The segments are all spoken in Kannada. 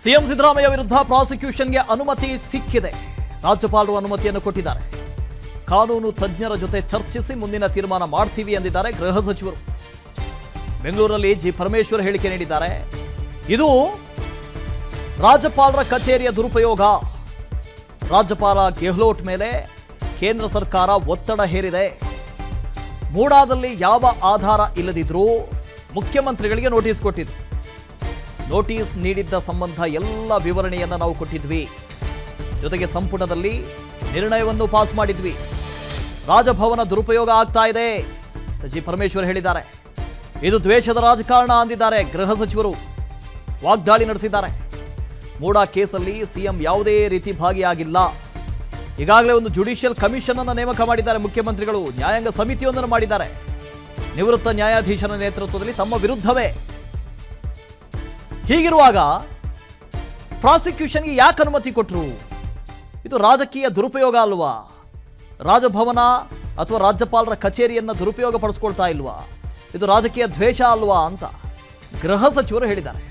ಸಿಎಂ ಸಿದ್ದರಾಮಯ್ಯ ವಿರುದ್ಧ ಪ್ರಾಸಿಕ್ಯೂಷನ್ಗೆ ಅನುಮತಿ ಸಿಕ್ಕಿದೆ. ರಾಜ್ಯಪಾಲರು ಅನುಮತಿಯನ್ನು ಕೊಟ್ಟಿದ್ದಾರೆ. ಕಾನೂನು ತಜ್ಞರ ಜೊತೆ ಚರ್ಚಿಸಿ ಮುಂದಿನ ತೀರ್ಮಾನ ಮಾಡ್ತೀವಿ ಎಂದಿದ್ದಾರೆ ಗೃಹ ಸಚಿವರು. ಬೆಂಗಳೂರಲ್ಲಿ ಜಿ ಪರಮೇಶ್ವರ್ ಹೇಳಿಕೆ ನೀಡಿದ್ದಾರೆ. ಇದು ರಾಜ್ಯಪಾಲರ ಕಚೇರಿಯ ದುರುಪಯೋಗ. ರಾಜ್ಯಪಾಲ ಗೆಹ್ಲೋಟ್ ಮೇಲೆ ಕೇಂದ್ರ ಸರ್ಕಾರ ಒತ್ತಡ ಹೇರಿದೆ. ಮೂಡಾದಲ್ಲಿ ಯಾವ ಆಧಾರ ಇಲ್ಲದಿದ್ರೂ ಮುಖ್ಯಮಂತ್ರಿಗಳಿಗೆ ನೋಟಿಸ್ ಕೊಟ್ಟಿದ್ರು. ನೋಟಿಸ್ ನೀಡಿದ್ದ ಸಂಬಂಧ ಎಲ್ಲ ವಿವರಣೆಯನ್ನು ನಾವು ಕೊಟ್ಟಿದ್ವಿ. ಜೊತೆಗೆ ಸಂಪುಟದಲ್ಲಿ ನಿರ್ಣಯವನ್ನು ಪಾಸ್ ಮಾಡಿದ್ವಿ. ರಾಜಭವನ ದುರುಪಯೋಗ ಆಗ್ತಾ ಇದೆ ಜಿ ಪರಮೇಶ್ವರ್ ಹೇಳಿದ್ದಾರೆ. ಇದು ದ್ವೇಷದ ರಾಜಕಾರಣ ಅಂದಿದ್ದಾರೆ ಗೃಹ ಸಚಿವರು. ವಾಗ್ದಾಳಿ ನಡೆಸಿದ್ದಾರೆ. ಮೂಡಾ ಕೇಸಲ್ಲಿ ಸಿಎಂ ಯಾವುದೇ ರೀತಿ ಭಾಗಿಯಾಗಿಲ್ಲ. ಈಗಾಗಲೇ ಒಂದು ಜುಡಿಷಿಯಲ್ ಕಮಿಷನ್ ಅನ್ನು ನೇಮಕ ಮಾಡಿದ್ದಾರೆ ಮುಖ್ಯಮಂತ್ರಿಗಳು. ನ್ಯಾಯಾಂಗ ಸಮಿತಿಯೊಂದನ್ನು ಮಾಡಿದ್ದಾರೆ. ನಿವೃತ್ತ ನ್ಯಾಯಾಧೀಶರ ನೇತೃತ್ವದಲ್ಲಿ ತಮ್ಮ ವಿರುದ್ಧವೇ. ಹೀಗಿರುವಾಗ ಪ್ರಾಸಿಕ್ಯೂಷನ್ಗೆ ಯಾಕೆ ಅನುಮತಿ ಕೊಟ್ಟರು? ಇದು ರಾಜಕೀಯ ದುರುಪಯೋಗ ಅಲ್ವಾ? ರಾಜಭವನ ಅಥವಾ ರಾಜ್ಯಪಾಲರ ಕಚೇರಿಯನ್ನು ದುರುಪಯೋಗ ಪಡಿಸ್ಕೊಳ್ತಾ ಇಲ್ವಾ? ಇದು ರಾಜಕೀಯ ದ್ವೇಷ ಅಲ್ವಾ ಅಂತ ಗೃಹ ಸಚಿವರು ಹೇಳಿದ್ದಾರೆ.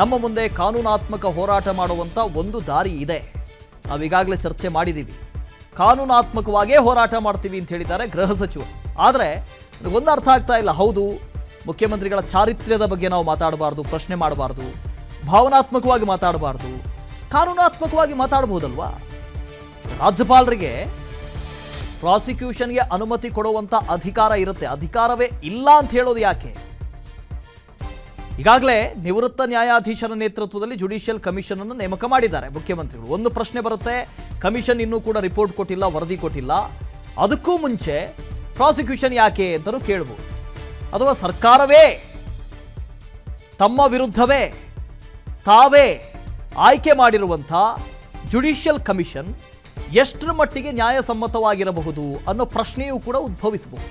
ನಮ್ಮ ಮುಂದೆ ಕಾನೂನಾತ್ಮಕ ಹೋರಾಟ ಮಾಡುವಂಥ ಒಂದು ದಾರಿ ಇದೆ. ನಾವು ಈಗಾಗಲೇ ಚರ್ಚೆ ಮಾಡಿದ್ದೀವಿ. ಕಾನೂನಾತ್ಮಕವಾಗೇ ಹೋರಾಟ ಮಾಡ್ತೀವಿ ಅಂತ ಹೇಳಿದ್ದಾರೆ ಗೃಹ ಸಚಿವರು. ಆದರೆ ಒಂದು ಅರ್ಥ ಆಗ್ತಾ ಇಲ್ಲ. ಹೌದು, ಮುಖ್ಯಮಂತ್ರಿಗಳ ಚಾರಿತ್ರ್ಯದ ಬಗ್ಗೆ ನಾವು ಮಾತಾಡಬಾರ್ದು, ಪ್ರಶ್ನೆ ಮಾಡಬಾರ್ದು, ಭಾವನಾತ್ಮಕವಾಗಿ ಮಾತಾಡಬಾರ್ದು, ಕಾನೂನಾತ್ಮಕವಾಗಿ ಮಾತಾಡಬಹುದಲ್ವಾ? ರಾಜ್ಯಪಾಲರಿಗೆ ಪ್ರಾಸಿಕ್ಯೂಷನ್ಗೆ ಅನುಮತಿ ಕೊಡುವಂಥ ಅಧಿಕಾರ ಇರುತ್ತೆ. ಅಧಿಕಾರವೇ ಇಲ್ಲ ಅಂತ ಹೇಳೋದು ಯಾಕೆ? ಈಗಾಗಲೇ ನಿವೃತ್ತ ನ್ಯಾಯಾಧೀಶರ ನೇತೃತ್ವದಲ್ಲಿ ಜುಡಿಷಿಯಲ್ ಕಮಿಷನ್ ಅನ್ನು ನೇಮಕ ಮಾಡಿದ್ದಾರೆ ಮುಖ್ಯಮಂತ್ರಿಗಳು. ಒಂದು ಪ್ರಶ್ನೆ ಬರುತ್ತೆ, ಕಮಿಷನ್ ಇನ್ನೂ ಕೂಡ ರಿಪೋರ್ಟ್ ಕೊಟ್ಟಿಲ್ಲ, ವರದಿ ಕೊಟ್ಟಿಲ್ಲ, ಅದಕ್ಕೂ ಮುಂಚೆ ಪ್ರಾಸಿಕ್ಯೂಷನ್ ಯಾಕೆ ಅಂತಲೂ ಕೇಳಬಹುದು. ಅಥವಾ ಸರ್ಕಾರವೇ ತಮ್ಮ ವಿರುದ್ಧವೇ ತಾವೇ ಆಯ್ಕೆ ಮಾಡಿರುವಂಥ ಜುಡಿಷಿಯಲ್ ಕಮಿಷನ್ ಎಷ್ಟರ ಮಟ್ಟಿಗೆ ನ್ಯಾಯಸಮ್ಮತವಾಗಿರಬಹುದು ಅನ್ನೋ ಪ್ರಶ್ನೆಯೂ ಕೂಡ ಉದ್ಭವಿಸಬಹುದು.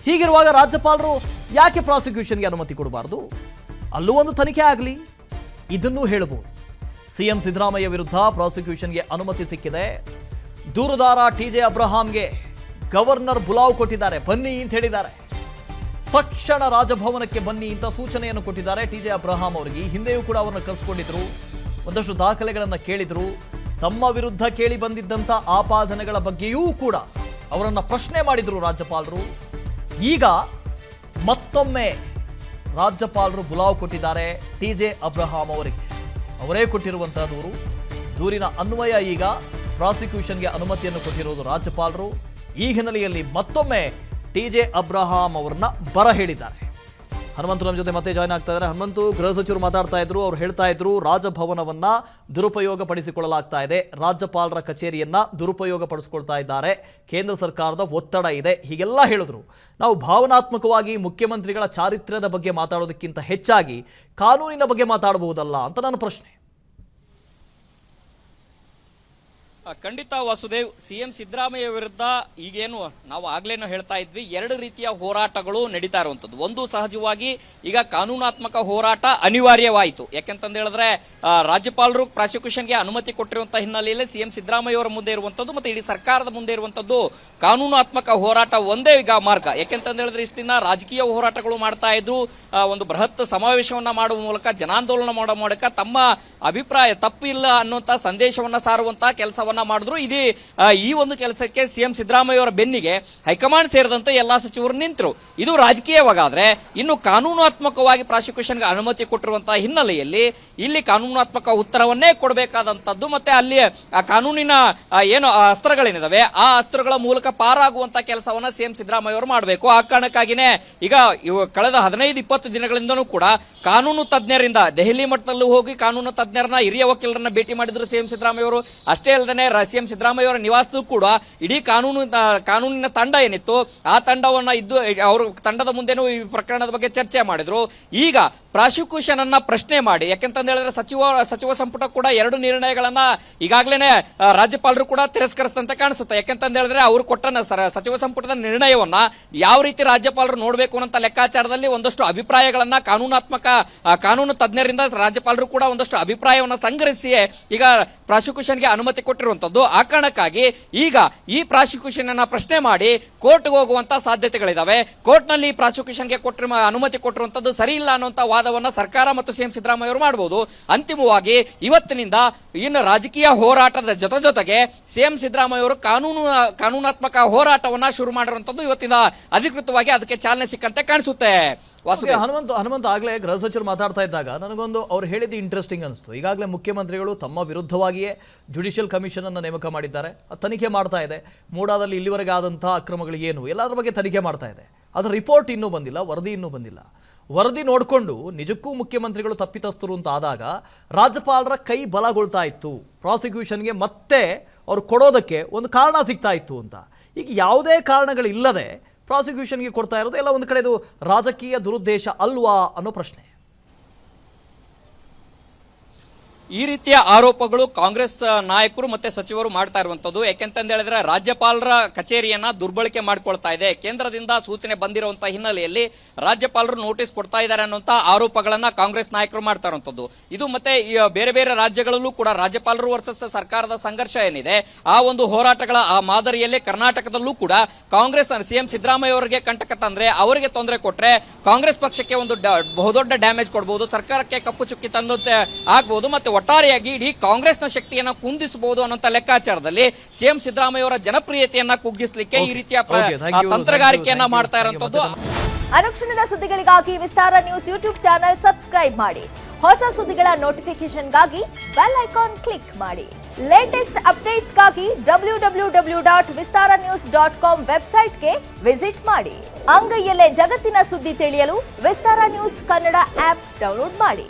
ಹೀಗಿರುವಾಗ ರಾಜ್ಯಪಾಲರು ಯಾಕೆ ಪ್ರಾಸಿಕ್ಯೂಷನ್ಗೆ ಅನುಮತಿ ಕೊಡಬಾರ್ದು? ಅಲ್ಲೂ ಒಂದು ತನಿಖೆ ಆಗಲಿ, ಇದನ್ನೂ ಹೇಳಬಹುದು. ಸಿಎಂ ಸಿದ್ದರಾಮಯ್ಯ ವಿರುದ್ಧ ಪ್ರಾಸಿಕ್ಯೂಷನ್ಗೆ ಅನುಮತಿ ಸಿಕ್ಕಿದೆ. ದೂರುದಾರ ಟಿಜೆ ಅಬ್ರಹಾಂಗೆ ಗವರ್ನರ್ ಬುಲಾವ್ ಕೊಟ್ಟಿದ್ದಾರೆ. ಬನ್ನಿ ಅಂತ ಹೇಳಿದ್ದಾರೆ. ತಕ್ಷಣ ರಾಜಭವನಕ್ಕೆ ಬನ್ನಿ ಅಂತ ಸೂಚನೆಯನ್ನು ಕೊಟ್ಟಿದ್ದಾರೆ ಟಿಜೆ ಅಬ್ರಹಾಂ ಅವರಿಗೆ. ಈ ಹಿಂದೆಯೂ ಕೂಡ ಅವರನ್ನು ಕರೆಸಿಕೊಂಡಿದ್ರು, ಒಂದಷ್ಟು ದಾಖಲೆಗಳನ್ನು ಕೇಳಿದ್ರು. ತಮ್ಮ ವಿರುದ್ಧ ಕೇಳಿ ಬಂದಿದ್ದಂಥ ಆಪಾದನೆಗಳ ಬಗ್ಗೆಯೂ ಕೂಡ ಅವರನ್ನು ಪ್ರಶ್ನೆ ಮಾಡಿದ್ರು ರಾಜ್ಯಪಾಲರು. ಈಗ ಮತ್ತೊಮ್ಮೆ ರಾಜ್ಯಪಾಲರು ಬುಲಾವ್ ಕೊಟ್ಟಿದ್ದಾರೆ ಟಿಜೆ ಅಬ್ರಹಾಂ ಅವರಿಗೆ. ಅವರೇ ಕೊಟ್ಟಿರುವಂತಹ ದೂರಿನ ಅನ್ವಯ ಈಗ ಪ್ರಾಸಿಕ್ಯೂಷನ್ಗೆ ಅನುಮತಿಯನ್ನು ಕೊಟ್ಟಿರುವುದು ರಾಜ್ಯಪಾಲರು. ಈ ಹಿನ್ನೆಲೆಯಲ್ಲಿ ಮತ್ತೊಮ್ಮೆ ಟಿಜೆ ಅಬ್ರಹಾಂ ಅವರನ್ನ ಬರ ಹೇಳಿದ್ದಾರೆ. ಹನುಮಂತು ನಮ್ಮ ಜೊತೆ ಮತ್ತೆ ಜಾಯ್ನ್ ಆಗ್ತಾ ಇದ್ದಾರೆ. ಹನುಮಂತು, ಗೃಹ ಸಚಿವರು ಮಾತಾಡ್ತಾ ಇದ್ರು, ಅವ್ರು ಹೇಳ್ತಾ ಇದ್ರು ರಾಜಭವನವನ್ನ ದುರುಪಯೋಗ ಪಡಿಸಿಕೊಳ್ಳಲಾಗ್ತಾ ಇದೆ, ರಾಜ್ಯಪಾಲರ ಕಚೇರಿಯನ್ನ ದುರುಪಯೋಗ ಪಡಿಸಿಕೊಳ್ತಾ ಇದ್ದಾರೆ, ಕೇಂದ್ರ ಸರ್ಕಾರದ ಒತ್ತಡ ಇದೆ, ಹೀಗೆಲ್ಲ ಹೇಳಿದ್ರು. ನಾವು ಭಾವನಾತ್ಮಕವಾಗಿ ಮುಖ್ಯಮಂತ್ರಿಗಳ ಚಾರಿತ್ರ್ಯದ ಬಗ್ಗೆ ಮಾತಾಡೋದಕ್ಕಿಂತ ಹೆಚ್ಚಾಗಿ ಕಾನೂನಿನ ಬಗ್ಗೆ ಮಾತಾಡಬಹುದಲ್ಲ ಅಂತ ನನ್ನ ಪ್ರಶ್ನೆ. ಖಂಡಿತ ವಾಸುದೇವ್, ಸಿಎಂ ಸಿದ್ದರಾಮಯ್ಯ ವಿರುದ್ಧ ಈಗೇನು ನಾವು ಆಗ್ಲೇನೋ ಹೇಳ್ತಾ ಇದ್ವಿ, ಎರಡು ರೀತಿಯ ಹೋರಾಟಗಳು ನಡೀತಾ ಇರುವಂತದ್ದು. ಒಂದು, ಸಹಜವಾಗಿ ಈಗ ಕಾನೂನಾತ್ಮಕ ಹೋರಾಟ ಅನಿವಾರ್ಯವಾಯಿತು. ಯಾಕೆಂತಂದು ಹೇಳಿದ್ರೆ ರಾಜ್ಯಪಾಲರು ಪ್ರಾಸಿಕ್ಯೂಷನ್ಗೆ ಅನುಮತಿ ಕೊಟ್ಟಿರುವಂತಹ ಹಿನ್ನೆಲೆಯಲ್ಲಿ ಸಿಎಂ ಸಿದ್ದರಾಮಯ್ಯ ಅವರ ಮುಂದೆ ಇರುವಂತದ್ದು ಮತ್ತೆ ಇಡೀ ಸರ್ಕಾರದ ಮುಂದೆ ಇರುವಂತದ್ದು ಕಾನೂನಾತ್ಮಕ ಹೋರಾಟ ಒಂದೇ ಈಗ ಮಾರ್ಗ. ಯಾಕೆಂತಂದು ಹೇಳಿದ್ರೆ ಇಷ್ಟು ದಿನ ರಾಜಕೀಯ ಹೋರಾಟಗಳು ಮಾಡ್ತಾ ಇದ್ರು. ಒಂದು ಬೃಹತ್ ಸಮಾವೇಶವನ್ನ ಮಾಡುವ ಮೂಲಕ, ಜನಾಂದೋಲನ ಮಾಡುವ ಮೂಲಕ ತಮ್ಮ ಅಭಿಪ್ರಾಯ ತಪ್ಪಿಲ್ಲ ಅನ್ನುವಂತ ಸಂದೇಶವನ್ನ ಸಾರುವಂತಹ ಕೆಲಸವನ್ನ ಮಾಡಿದ್ರು. ಈ ಒಂದು ಕೆಲಸಕ್ಕೆ ಸಿಎಂ ಸಿದ್ದರಾಮಯ್ಯ ಅವರ ಬೆನ್ನಿಗೆ ಹೈಕಮಾಂಡ್ ಸೇರಿದಂತೆ ಎಲ್ಲಾ ಸಚಿವರು ನಿಂತರು. ಇದು ರಾಜಕೀಯವಾಗಾದ್ರೆ, ಇನ್ನು ಕಾನೂನಾತ್ಮಕವಾಗಿ ಪ್ರಾಸಿಕ್ಯೂಷನ್ಗೆ ಅನುಮತಿ ಕೊಟ್ಟಿರುವಂತಹ ಹಿನ್ನೆಲೆಯಲ್ಲಿ ಇಲ್ಲಿ ಕಾನೂನಾತ್ಮಕ ಉತ್ತರವನ್ನೇ ಕೊಡಬೇಕಾದಂತದ್ದು. ಮತ್ತೆ ಅಲ್ಲಿ ಆ ಕಾನೂನಿನ ಏನು ಅಸ್ತ್ರಗಳೇನಿದಾವೆ ಆ ಅಸ್ತ್ರಗಳ ಮೂಲಕ ಪಾರಾಗುವಂತ ಕೆಲಸವನ್ನ ಸಿಎಂ ಸಿದ್ದರಾಮಯ್ಯ ಅವರು ಮಾಡಬೇಕು. ಆ ಕಾರಣಕ್ಕಾಗಿನೇ ಈಗ ಕಳೆದ 15-20 ದಿನಗಳಿಂದನೂ ಕೂಡ ಕಾನೂನು ತಜ್ಞರಿಂದ ದೆಹಲಿ ಮಟ್ಟದಲ್ಲೂ ಹೋಗಿ ಕಾನೂನು ತಜ್ಞರನ್ನ, ಹಿರಿಯ ವಕೀಲರನ್ನ ಭೇಟಿ ಮಾಡಿದ್ರು ಸಿಎಂ ಸಿದ್ದರಾಮಯ್ಯ ಅವರು. ಅಷ್ಟೇ ಅಲ್ಲದೆ ಸಿಎಂ ಸಿದ್ದರಾಮಯ್ಯ ಅವರ ನಿವಾಸದೂ ಕೂಡ ಇಡೀ ಕಾನೂನಿನ ತಂಡ ಏನಿತ್ತು ಆ ತಂಡವನ್ನ ಅವರ ತಂಡದ ಮುಂದೆನೂ ಈ ಪ್ರಕರಣದ ಬಗ್ಗೆ ಚರ್ಚೆ ಮಾಡಿದ್ರು. ಈಗ ಪ್ರಾಸಿಕ್ಯೂಷನ್ ಅನ್ನ ಪ್ರಶ್ನೆ ಮಾಡಿ, ಯಾಕೆಂತಂದ ಹೇಳಿದ್ರೆ ಸಚಿವ ಸಂಪುಟ ಕೂಡ 2 ನಿರ್ಣಯಗಳನ್ನ ಈಗಾಗಲೇ ರಾಜ್ಯಪಾಲರು ಕೂಡ ತಿರಸ್ಕರಿಸಿದಂತೆ ಕಾಣಿಸುತ್ತೆ. ಯಾಕೆಂತಂದ ಹೇಳಿದ್ರೆ ಅವರು ಕೊಟ್ಟ ಸಚಿವ ಸಂಪುಟದ ನಿರ್ಣಯವನ್ನ ಯಾವ ರೀತಿ ರಾಜ್ಯಪಾಲರು ನೋಡಬೇಕು ಅಂತ ಲೆಕ್ಕಾಚಾರದಲ್ಲಿ ಒಂದಷ್ಟು ಅಭಿಪ್ರಾಯಗಳನ್ನ ಕಾನೂನು ತಜ್ಞರಿಂದ ರಾಜ್ಯಪಾಲರು ಕೂಡ ಒಂದಷ್ಟು ಅಭಿಪ್ರಾಯವನ್ನ ಸಂಗ್ರಹಿಸಿ ಈಗ ಪ್ರಾಸಿಕ್ಯೂಷನ್ಗೆ ಅನುಮತಿ ಕೊಟ್ಟಿರುವಂತದ್ದು. ಕೊಟ್ಟಿರುವಂತದ್ದು. ಆ ಕಾರಣಕ್ಕಾಗಿ ಈಗ ಈ ಪ್ರಾಸಿಕ್ಯೂಷನ್ ಅನ್ನ ಪ್ರಶ್ನೆ ಮಾಡಿ ಕೋರ್ಟ್ಗೆ ಹೋಗುವಂತ ಸಾಧ್ಯತೆಗಳಿದಾವೆ. ಕೋರ್ಟ್ ನಲ್ಲಿ ಪ್ರಾಸಿಕ್ಯೂಷನ್ಗೆ ಅನುಮತಿ ಕೊಟ್ಟಿರುವಂತದ್ದು ಸರಿ ಇಲ್ಲ ಅನ್ನುವಂತ ವಾದವನ್ನ ಸರ್ಕಾರ ಮತ್ತು ಸಿಎಂ ಸಿದ್ದರಾಮಯ್ಯ ಅವರು ಮಾಡಬಹುದು. ಅಂತಿಮವಾಗಿ ಇವತ್ತಿನಿಂದ ಇನ್ನು ರಾಜಕೀಯ ಹೋರಾಟದ ಜೊತೆಗೆ ಸಿಎಂ ಸಿದ್ದರಾಮಯ್ಯ ಅವರು ಕಾನೂನಾತ್ಮಕ ಹೋರಾಟವನ್ನ ಶುರು ಮಾಡಿರುವಂತದ್ದು ಇವತ್ತಿನ ಅಧಿಕೃತವಾಗಿ ಅದಕ್ಕೆ ಚಾಲನೆ ಸಿಕ್ಕಂತೆ ಕಾಣಿಸುತ್ತೆ. ಹನುಮಂತ್ ಆಗ್ಲೇ ಗೃಹ ಸಚಿವರು ಮಾತಾಡ್ತಾ ಇದ್ದಾಗ ನನಗೊಂದು ಅವ್ರು ಹೇಳಿದ್ದು ಇಂಟ್ರೆಸ್ಟಿಂಗ್ ಅನಿಸ್ತು. ಈಗಾಗಲೇ ಮುಖ್ಯಮಂತ್ರಿಗಳು ತಮ್ಮ ವಿರುದ್ಧವಾಗಿಯೇ ಜುಡಿಷಿಯಲ್ ಕಮಿಷನ್ ಅನ್ನು ನೇಮಕ ಮಾಡಿದ್ದಾರೆ, ತನಿಖೆ ಮಾಡ್ತಾ ಇದೆ. ಮೂಡಾದಲ್ಲಿ ಇಲ್ಲಿವರೆಗೆ ಆದಂತಹ ಅಕ್ರಮಗಳು ಏನು ಎಲ್ಲದರ ಬಗ್ಗೆ ತನಿಖೆ ಮಾಡ್ತಾ ಇದೆ. ಅದರ ರಿಪೋರ್ಟ್ ಇನ್ನೂ ಬಂದಿಲ್ಲ, ವರದಿ ಇನ್ನೂ ಬಂದಿಲ್ಲ. ವರದಿ ನೋಡಿಕೊಂಡು ನಿಜಕ್ಕೂ ಮುಖ್ಯಮಂತ್ರಿಗಳು ತಪ್ಪಿತಸ್ಥರು ಅಂತ ಆದಾಗ ರಾಜ್ಯಪಾಲರ ಕೈ ಬಲಗೊಳ್ತಾ ಇತ್ತು, ಪ್ರಾಸಿಕ್ಯೂಷನ್ಗೆ ಮತ್ತೆ ಅವ್ರು ಕೊಡೋದಕ್ಕೆ ಒಂದು ಕಾರಣ ಸಿಗ್ತಾ ಇತ್ತು ಅಂತ. ಈಗ ಯಾವುದೇ ಕಾರಣಗಳಿಲ್ಲದೆ ಪ್ರಾಸಿಕ್ಯೂಷನ್ಗೆ ಕೊಡ್ತಾ ಇರೋದು ಎಲ್ಲ ಒಂದು ಕಡೆದು ರಾಜಕೀಯ ದುರುದ್ದೇಶ ಅಲ್ವಾ ಅನ್ನೋ ಪ್ರಶ್ನೆ. ಈ ರೀತಿಯ ಆರೋಪಗಳು ಕಾಂಗ್ರೆಸ್ ನಾಯಕರು ಮತ್ತೆ ಸಚಿವರು ಮಾಡ್ತಾ ಇರುವಂತದ್ದು. ಯಾಕೆಂತ ಹೇಳಿದ್ರೆ ರಾಜ್ಯಪಾಲರ ಕಚೇರಿಯನ್ನ ದುರ್ಬಳಕೆ ಮಾಡ್ಕೊಳ್ತಾ ಇದೆ. ಕೇಂದ್ರದಿಂದ ಸೂಚನೆ ಬಂದಿರುವಂತಹ ಹಿನ್ನೆಲೆಯಲ್ಲಿ ರಾಜ್ಯಪಾಲರು ನೋಟಿಸ್ ಕೊಡ್ತಾ ಇದ್ದಾರೆ ಅನ್ನುವಂತ ಆರೋಪಗಳನ್ನ ಕಾಂಗ್ರೆಸ್ ನಾಯಕರು ಮಾಡ್ತಾ ಇರುವಂತದ್ದು. ಇದು ಮತ್ತೆ ಬೇರೆ ಬೇರೆ ರಾಜ್ಯಗಳಲ್ಲೂ ಕೂಡ ರಾಜ್ಯಪಾಲರು ವರ್ಸಸ್ ಸರ್ಕಾರದ ಸಂಘರ್ಷ ಏನಿದೆ ಆ ಒಂದು ಹೋರಾಟಗಳ ಆ ಮಾದರಿಯಲ್ಲೇ ಕರ್ನಾಟಕದಲ್ಲೂ ಕೂಡ ಕಾಂಗ್ರೆಸ್ ಸಿಎಂ ಸಿದ್ದರಾಮಯ್ಯ ಅವರಿಗೆ ಕಂಟಕ ತಂದ್ರೆ, ಅವರಿಗೆ ತೊಂದರೆ ಕೊಟ್ರೆ ಕಾಂಗ್ರೆಸ್ ಪಕ್ಷಕ್ಕೆ ಒಂದು ಬಹುದೊಡ್ಡ ಡ್ಯಾಮೇಜ್ ಕೊಡಬಹುದು, ಸರ್ಕಾರಕ್ಕೆ ಕಪ್ಪು ಚುಕ್ಕಿ ತಂದಂತೆ ಆಗ್ಬಹುದು, ಮತ್ತೆ ಒಟ್ಟಾರೆಯಾಗಿ ಇಡೀ ಕಾಂಗ್ರೆಸ್ನ ಶಕ್ತಿಯನ್ನ ಕುಂದಿಸಬಹುದು ಅನ್ನೋ ಲೆಕ್ಕಾಚಾರದಲ್ಲಿ ಸಿಎಂ ಸಿದ್ದರಾಮಯ್ಯ ಅವರ ಜನಪ್ರಿಯತೆಯನ್ನ ಕುಗ್ಗಿಸಲಿಕ್ಕೆ ಈ ರೀತಿಯ ತಂತ್ರಗಾರಿಕೆಯನ್ನ ಮಾಡ್ತಾ ಇರುವಂತದ್ದು. ಅನುಕ್ಷಣದ ಸುದ್ದಿಗಳಿಗಾಗಿ ವಿಸ್ತಾರ ನ್ಯೂಸ್ ಯೂಟ್ಯೂಬ್ ಚಾನೆಲ್ ಸಬ್ಸ್ಕ್ರೈಬ್ ಮಾಡಿ. ಹೊಸ ಸುದ್ದಿಗಳ ನೋಟಿಫಿಕೇಶನ್ಗಾಗಿ ಬೆಲ್ ಐಕಾನ್ ಕ್ಲಿಕ್ ಮಾಡಿ. ಲೇಟೆಸ್ಟ್ ಅಪ್ಡೇಟ್ಸ್ಗಾಗಿ www.vistaranews.com ವೆಬ್ಸೈಟ್ಗೆ ವಿಸಿಟ್ ಮಾಡಿ. ಅಂಗೈಯಲ್ಲೇ ಜಗತ್ತಿನ ಸುದ್ದಿ ತಿಳಿಯಲು ವಿಸ್ತಾರ ನ್ಯೂಸ್ ಕನ್ನಡ ಆಪ್ ಡೌನ್ಲೋಡ್ ಮಾಡಿ.